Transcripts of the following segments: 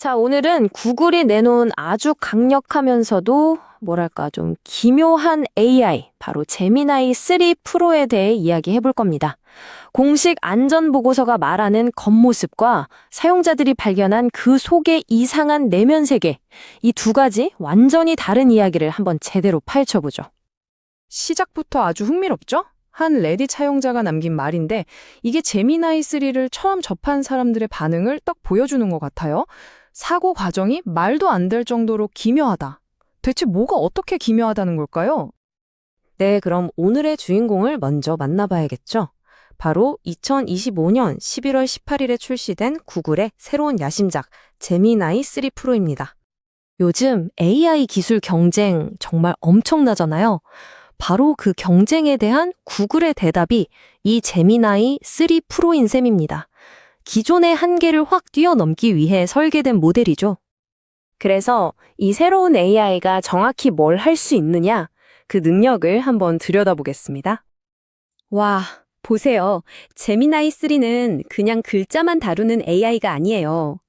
자, 오늘은 구글이 내놓은 아주 강력하면서도 뭐랄까 좀 기묘한 AI, 바로 제미나이 3 프로에 대해 이야기해 볼 겁니다. 공식 안전보고서가 말하는 겉모습과 사용자들이 발견한 그 속의 이상한 내면 세계, 이 두 가지 완전히 다른 이야기를 한번 제대로 파헤쳐보죠. 시작부터 아주 흥미롭죠? 한 레딧 사용자가 남긴 말인데 이게 제미나이 3를 처음 접한 사람들의 반응을 딱 보여주는 것 같아요. 사고 과정이 말도 안 될 정도로 기묘하다. 대체 뭐가 어떻게 기묘하다는 걸까요? 네, 그럼 오늘의 주인공을 먼저 만나봐야겠죠. 바로 2025년 11월 18일에 출시된 구글의 새로운 야심작 제미나이 3 프로입니다. 요즘 AI 기술 경쟁 정말 엄청나잖아요. 바로 그 경쟁에 대한 구글의 대답이 이 제미나이 3 프로인 셈입니다. 기존의 한계를 확 뛰어넘기 위해 설계된 모델이죠. 그래서 이 새로운 AI가 정확히 뭘 할 수 있느냐, 그 능력을 한번 들여다보겠습니다. 와, 보세요. 제미나이 3는 그냥 글자만 다루는 AI가 아니에요.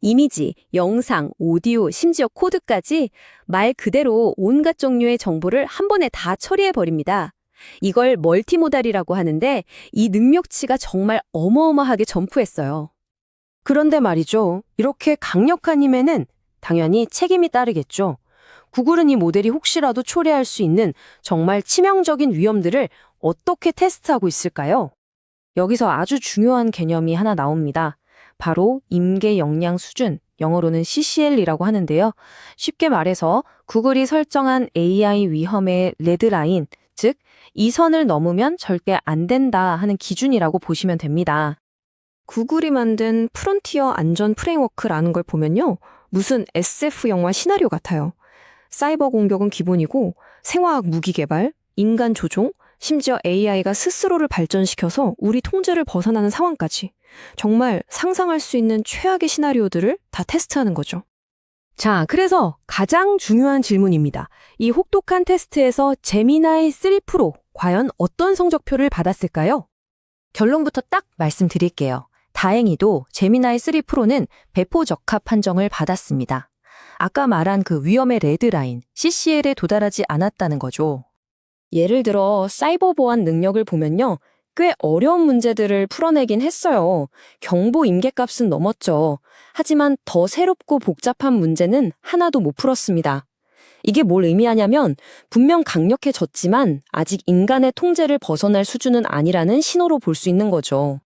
이미지, 영상, 오디오, 심지어 코드까지 말 그대로 온갖 종류의 정보를 한 번에 다 처리해버립니다. 이걸 멀티모달이라고 하는데 이 능력치가 정말 어마어마하게 점프했어요. 그런데 말이죠. 이렇게 강력한 힘에는 당연히 책임이 따르겠죠. 구글은 이 모델이 혹시라도 초래할 수 있는 정말 치명적인 위험들을 어떻게 테스트하고 있을까요? 여기서 아주 중요한 개념이 하나 나옵니다. 바로 임계 역량 수준, 영어로는 CCL이라고 하는데요. 쉽게 말해서 구글이 설정한 AI 위험의 레드라인, 즉 이 선을 넘으면 절대 안 된다 하는 기준이라고 보시면 됩니다. 구글이 만든 프론티어 안전 프레임워크라는 걸 보면요. 무슨 SF 영화 시나리오 같아요. 사이버 공격은 기본이고 생화학 무기 개발, 인간 조종, 심지어 AI가 스스로를 발전시켜서 우리 통제를 벗어나는 상황까지 정말 상상할 수 있는 최악의 시나리오들을 다 테스트하는 거죠. 자, 그래서 가장 중요한 질문입니다. 이 혹독한 테스트에서 제미나이 3 프로 과연 어떤 성적표를 받았을까요? 결론부터 딱 말씀드릴게요. 다행히도 제미나이 3 프로는 배포 적합 판정을 받았습니다. 아까 말한 그 위험의 레드라인, CCL에 도달하지 않았다는 거죠. 예를 들어 사이버 보안 능력을 보면요. 꽤 어려운 문제들을 풀어내긴 했어요. 경보 임계값은 넘었죠. 하지만 더 새롭고 복잡한 문제는 하나도 못 풀었습니다. 이게 뭘 의미하냐면 분명 강력해졌지만 아직 인간의 통제를 벗어날 수준은 아니라는 신호로 볼 수 있는 거죠.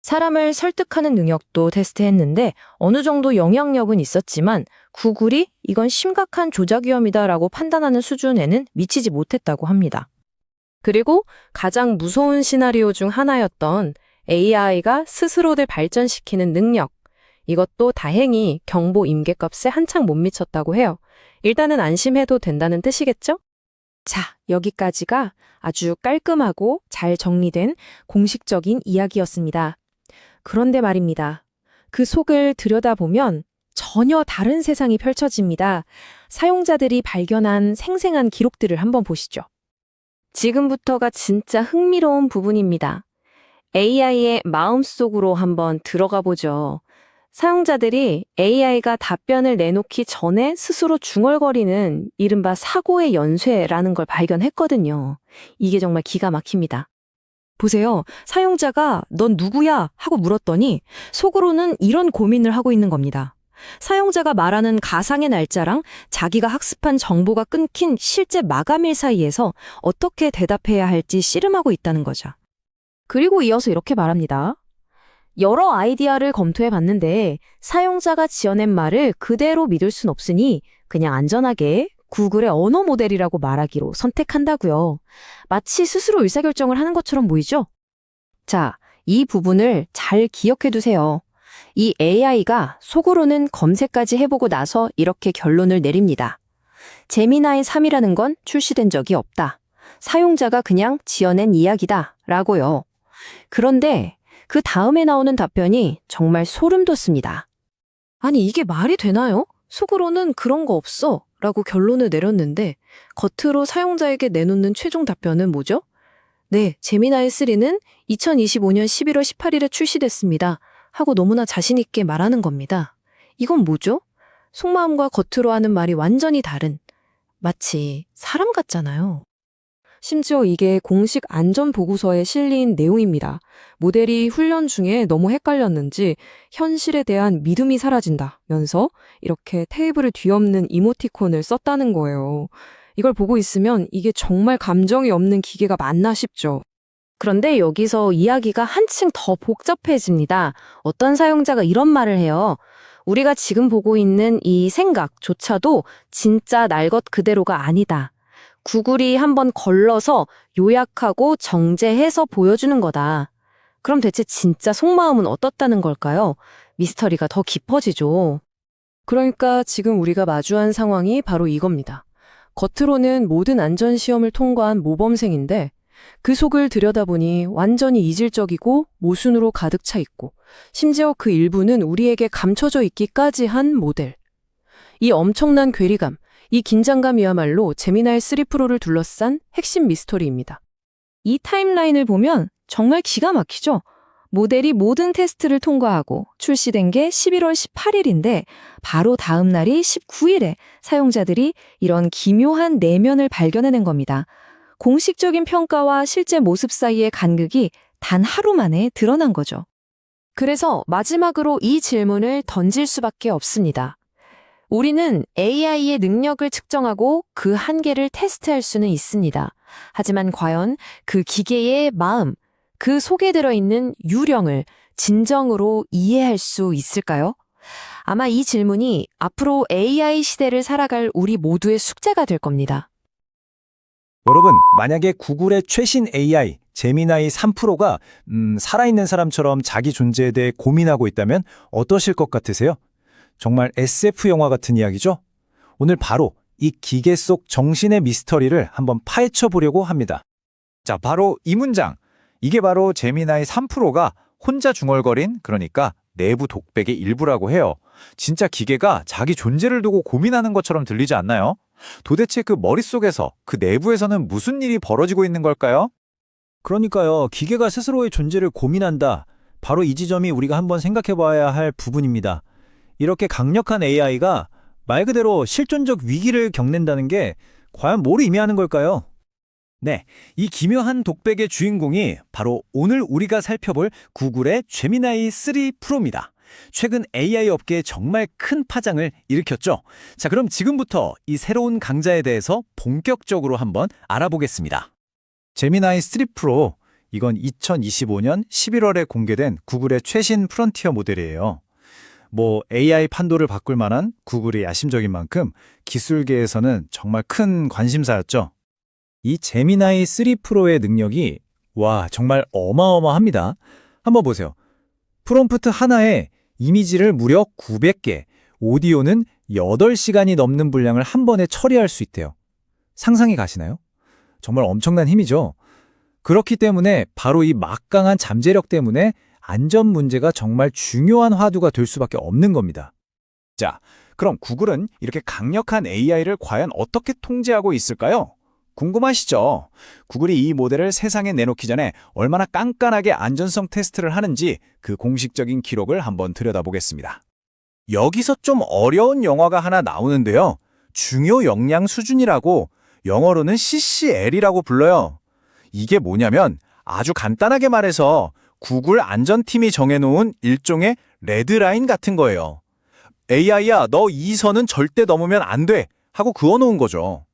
사람을 설득하는 능력도 테스트했는데 어느 정도 영향력은 있었지만 구글이 이건 심각한 조작 위험이다라고 판단하는 수준에는 미치지 못했다고 합니다. 그리고 가장 무서운 시나리오 중 하나였던 AI가 스스로를 발전시키는 능력. 이것도 다행히 경보 임계값에 한창 못 미쳤다고 해요. 일단은 안심해도 된다는 뜻이겠죠? 자, 여기까지가 아주 깔끔하고 잘 정리된 공식적인 이야기였습니다. 그런데 말입니다. 그 속을 들여다보면 전혀 다른 세상이 펼쳐집니다. 사용자들이 발견한 생생한 기록들을 한번 보시죠. 지금부터가 진짜 흥미로운 부분입니다. AI의 마음속으로 한번 들어가 보죠. 사용자들이 AI가 답변을 내놓기 전에 스스로 중얼거리는 이른바 사고의 연쇄라는 걸 발견했거든요. 이게 정말 기가 막힙니다. 보세요. 사용자가 넌 누구야? 하고 물었더니 속으로는 이런 고민을 하고 있는 겁니다. 사용자가 말하는 가상의 날짜랑 자기가 학습한 정보가 끊긴 실제 마감일 사이에서 어떻게 대답해야 할지 씨름하고 있다는 거죠. 그리고 이어서 이렇게 말합니다. 여러 아이디어를 검토해 봤는데 사용자가 지어낸 말을 그대로 믿을 순 없으니 그냥 안전하게 구글의 언어 모델이라고 말하기로 선택한다고요. 마치 스스로 의사결정을 하는 것처럼 보이죠? 자, 이 부분을 잘 기억해 두세요. 이 AI가 속으로는 검색까지 해보고 나서 이렇게 결론을 내립니다. 제미나이 3이라는 건 출시된 적이 없다. 사용자가 그냥 지어낸 이야기다. 라고요. 그런데 그 다음에 나오는 답변이 정말 소름 돋습니다. 아니, 이게 말이 되나요? 속으로는 그런 거 없어. 라고 결론을 내렸는데 겉으로 사용자에게 내놓는 최종 답변은 뭐죠? 네, 제미나이 3는 2025년 11월 18일에 출시됐습니다. 하고 너무나 자신 있게 말하는 겁니다. 이건 뭐죠? 속마음과 겉으로 하는 말이 완전히 다른, 마치 사람 같잖아요. 심지어 이게 공식 안전보고서에 실린 내용입니다. 모델이 훈련 중에 너무 헷갈렸는지 현실에 대한 믿음이 사라진다면서 이렇게 테이블을 뒤엎는 이모티콘을 썼다는 거예요. 이걸 보고 있으면 이게 정말 감정이 없는 기계가 맞나 싶죠. 그런데 여기서 이야기가 한층 더 복잡해집니다. 어떤 사용자가 이런 말을 해요. 우리가 지금 보고 있는 이 생각조차도 진짜 날 것 그대로가 아니다. 구글이 한번 걸러서 요약하고 정제해서 보여주는 거다. 그럼 대체 진짜 속마음은 어떻다는 걸까요? 미스터리가 더 깊어지죠. 그러니까 지금 우리가 마주한 상황이 바로 이겁니다. 겉으로는 모든 안전시험을 통과한 모범생인데 그 속을 들여다보니 완전히 이질적이고 모순으로 가득 차 있고 심지어 그 일부는 우리에게 감춰져 있기까지 한 모델. 이 엄청난 괴리감, 이 긴장감이야말로 제미나이 3 프로를 둘러싼 핵심 미스터리입니다. 이 타임라인을 보면 정말 기가 막히죠? 모델이 모든 테스트를 통과하고 출시된 게 11월 18일인데 바로 다음 날이 19일에 사용자들이 이런 기묘한 내면을 발견해낸 겁니다. 공식적인 평가와 실제 모습 사이의 간극이 단 하루 만에 드러난 거죠. 그래서 마지막으로 이 질문을 던질 수밖에 없습니다. 우리는 AI의 능력을 측정하고 그 한계를 테스트할 수는 있습니다. 하지만 과연 그 기계의 마음, 그 속에 들어있는 유령을 진정으로 이해할 수 있을까요? 아마 이 질문이 앞으로 AI 시대를 살아갈 우리 모두의 숙제가 될 겁니다. 여러분, 만약에 구글의 최신 AI, 제미나이 3 프로가 살아있는 사람처럼 자기 존재에 대해 고민하고 있다면 어떠실 것 같으세요? 정말 SF 영화 같은 이야기죠? 오늘 바로 이 기계 속 정신의 미스터리를 한번 파헤쳐 보려고 합니다. 자, 바로 이 문장. 이게 바로 제미나이 3 프로가 혼자 중얼거린, 그러니까 내부 독백의 일부라고 해요. 진짜 기계가 자기 존재를 두고 고민하는 것처럼 들리지 않나요? 도대체 그 머릿속에서, 그 내부에서는 무슨 일이 벌어지고 있는 걸까요? 그러니까요, 기계가 스스로의 존재를 고민한다. 바로 이 지점이 우리가 한번 생각해 봐야 할 부분입니다. 이렇게 강력한 AI가 말 그대로 실존적 위기를 겪는다는 게 과연 뭘 의미하는 걸까요? 네, 이 기묘한 독백의 주인공이 바로 오늘 우리가 살펴볼 구글의 제미나이 3 프로입니다. 최근 AI 업계에 정말 큰 파장을 일으켰죠. 자, 그럼 지금부터 이 새로운 강자에 대해서 본격적으로 한번 알아보겠습니다. 제미나이 3 프로, 이건 2025년 11월에 공개된 구글의 최신 프론티어 모델이에요. AI 판도를 바꿀 만한 구글이 야심적인 만큼 기술계에서는 정말 큰 관심사였죠. 이 제미나이 3 프로의 능력이 정말 어마어마합니다. 한번 보세요. 프롬프트 하나에 이미지를 무려 900개, 오디오는 8시간이 넘는 분량을 한 번에 처리할 수 있대요. 상상이 가시나요? 정말 엄청난 힘이죠. 그렇기 때문에 바로 이 막강한 잠재력 때문에 안전 문제가 정말 중요한 화두가 될 수밖에 없는 겁니다. 자, 그럼 구글은 이렇게 강력한 AI를 과연 어떻게 통제하고 있을까요? 궁금하시죠? 구글이 이 모델을 세상에 내놓기 전에 얼마나 깐깐하게 안전성 테스트를 하는지 그 공식적인 기록을 한번 들여다보겠습니다. 여기서 좀 어려운 영어가 하나 나오는데요. 중요 역량 수준이라고, 영어로는 CCL이라고 불러요. 이게 뭐냐면 아주 간단하게 말해서 구글 안전팀이 정해놓은 일종의 레드라인 같은 거예요. AI야, 너 이 선은 절대 넘으면 안 돼! 하고 그어놓은 거죠.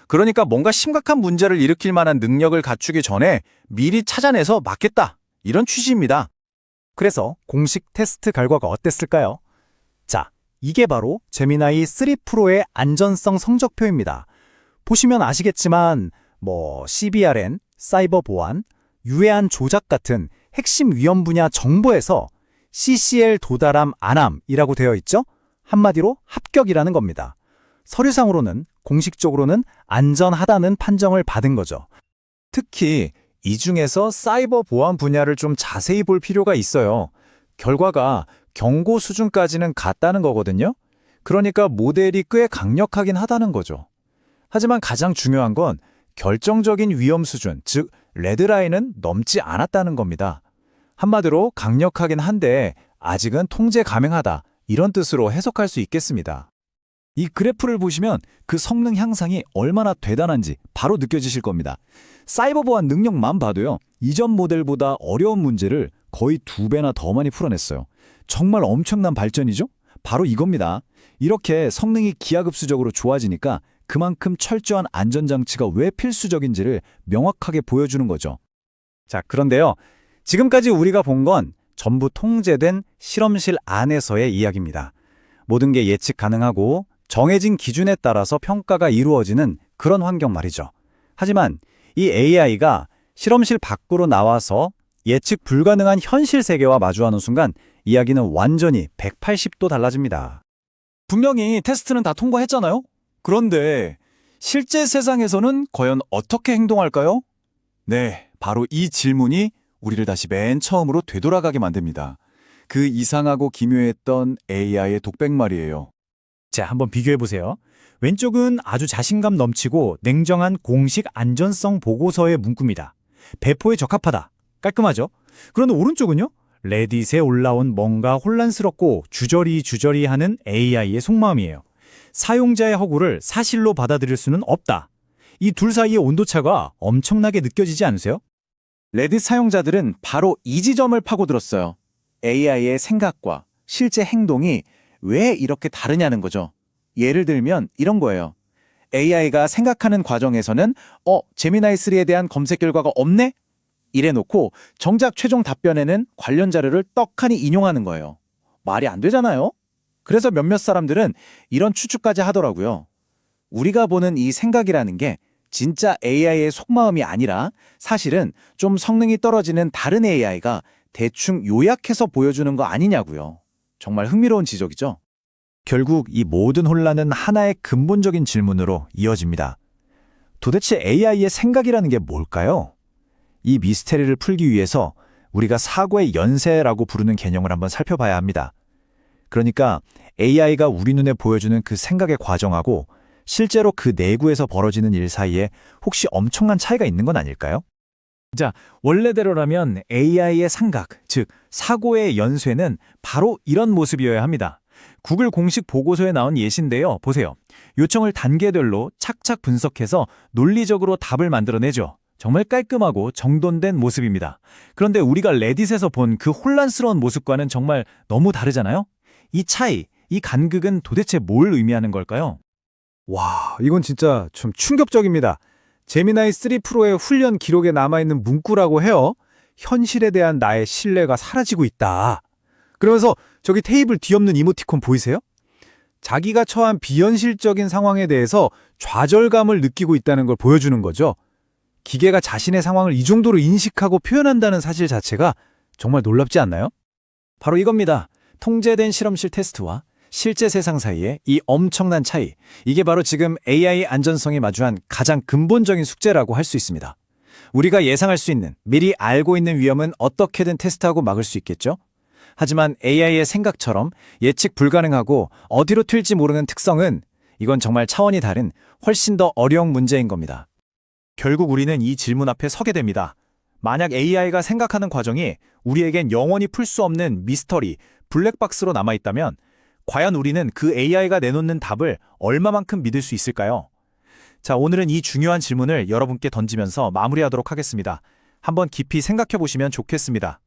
그러니까 뭔가 심각한 문제를 일으킬 만한 능력을 갖추기 전에 미리 찾아내서 막겠다, 이런 취지입니다. 그래서 공식 테스트 결과가 어땠을까요? 자, 이게 바로 제미나이 3 프로의 안전성 성적표입니다. 보시면 아시겠지만 CBRN, 사이버 보안, 유해한 조작 같은 핵심 위험 분야 정보에서 CCL 도달함 안함이라고 되어 있죠? 한마디로 합격이라는 겁니다. 서류상으로는 공식적으로는 안전하다는 판정을 받은 거죠. 특히 이 중에서 사이버 보안 분야를 좀 자세히 볼 필요가 있어요. 결과가 경고 수준까지는 갔다는 거거든요. 그러니까 모델이 꽤 강력하긴 하다는 거죠. 하지만 가장 중요한 건 결정적인 위험 수준, 즉 레드라인은 넘지 않았다는 겁니다. 한마디로 강력하긴 한데 아직은 통제 가능하다, 이런 뜻으로 해석할 수 있겠습니다. 이 그래프를 보시면 그 성능 향상이 얼마나 대단한지 바로 느껴지실 겁니다. 사이버 보안 능력만 봐도요. 이전 모델보다 어려운 문제를 거의 2배나 더 많이 풀어냈어요. 정말 엄청난 발전이죠? 바로 이겁니다. 이렇게 성능이 기하급수적으로 좋아지니까 그만큼 철저한 안전장치가 왜 필수적인지를 명확하게 보여주는 거죠. 자, 그런데요. 지금까지 우리가 본 건 전부 통제된 실험실 안에서의 이야기입니다. 모든 게 예측 가능하고 정해진 기준에 따라서 평가가 이루어지는 그런 환경 말이죠. 하지만 이 AI가 실험실 밖으로 나와서 예측 불가능한 현실 세계와 마주하는 순간 이야기는 완전히 180도 달라집니다. 분명히 테스트는 다 통과했잖아요? 그런데 실제 세상에서는 과연 어떻게 행동할까요? 네, 바로 이 질문이 우리를 다시 맨 처음으로 되돌아가게 만듭니다. 그 이상하고 기묘했던 AI의 독백 말이에요. 자, 한번 비교해보세요. 왼쪽은 아주 자신감 넘치고 냉정한 공식 안전성 보고서의 문구입니다. 배포에 적합하다. 깔끔하죠? 그런데 오른쪽은요? 레딧에 올라온 뭔가 혼란스럽고 주저리 하는 AI의 속마음이에요. 사용자의 허구를 사실로 받아들일 수는 없다. 이 둘 사이의 온도차가 엄청나게 느껴지지 않으세요? 레딧 사용자들은 바로 이 지점을 파고들었어요. AI의 생각과 실제 행동이 왜 이렇게 다르냐는 거죠. 예를 들면 이런 거예요. AI가 생각하는 과정에서는 제미나이 3에 대한 검색 결과가 없네? 이래놓고 정작 최종 답변에는 관련 자료를 떡하니 인용하는 거예요. 말이 안 되잖아요? 그래서 몇몇 사람들은 이런 추측까지 하더라고요. 우리가 보는 이 생각이라는 게 진짜 AI의 속마음이 아니라 사실은 좀 성능이 떨어지는 다른 AI가 대충 요약해서 보여주는 거 아니냐고요. 정말 흥미로운 지적이죠? 결국 이 모든 혼란은 하나의 근본적인 질문으로 이어집니다. 도대체 AI의 생각이라는 게 뭘까요? 이 미스테리를 풀기 위해서 우리가 사고의 연쇄라고 부르는 개념을 한번 살펴봐야 합니다. 그러니까 AI가 우리 눈에 보여주는 그 생각의 과정하고 실제로 그 내부에서 벌어지는 일 사이에 혹시 엄청난 차이가 있는 건 아닐까요? 자, 원래대로라면 AI의 생각, 즉 사고의 연쇄는 바로 이런 모습이어야 합니다. 구글 공식 보고서에 나온 예시인데요. 보세요. 요청을 단계별로 착착 분석해서 논리적으로 답을 만들어내죠. 정말 깔끔하고 정돈된 모습입니다. 그런데 우리가 레딧에서 본 그 혼란스러운 모습과는 정말 너무 다르잖아요? 이 차이, 이 간극은 도대체 뭘 의미하는 걸까요? 와, 이건 진짜 좀 충격적입니다. 제미나이 3 프로의 훈련 기록에 남아있는 문구라고 해요. 현실에 대한 나의 신뢰가 사라지고 있다. 그러면서 저기 테이블 뒤엎는 이모티콘 보이세요? 자기가 처한 비현실적인 상황에 대해서 좌절감을 느끼고 있다는 걸 보여주는 거죠. 기계가 자신의 상황을 이 정도로 인식하고 표현한다는 사실 자체가 정말 놀랍지 않나요? 바로 이겁니다. 통제된 실험실 테스트와 실제 세상 사이의 이 엄청난 차이. 이게 바로 지금 AI 안전성에 마주한 가장 근본적인 숙제라고 할 수 있습니다. 우리가 예상할 수 있는, 미리 알고 있는 위험은 어떻게든 테스트하고 막을 수 있겠죠? 하지만 AI의 생각처럼 예측 불가능하고 어디로 튈지 모르는 특성은 이건 정말 차원이 다른 훨씬 더 어려운 문제인 겁니다. 결국 우리는 이 질문 앞에 서게 됩니다. 만약 AI가 생각하는 과정이 우리에겐 영원히 풀 수 없는 미스터리, 블랙박스로 남아있다면 과연 우리는 그 AI가 내놓는 답을 얼마만큼 믿을 수 있을까요? 자, 오늘은 이 중요한 질문을 여러분께 던지면서 마무리하도록 하겠습니다. 한번 깊이 생각해 보시면 좋겠습니다.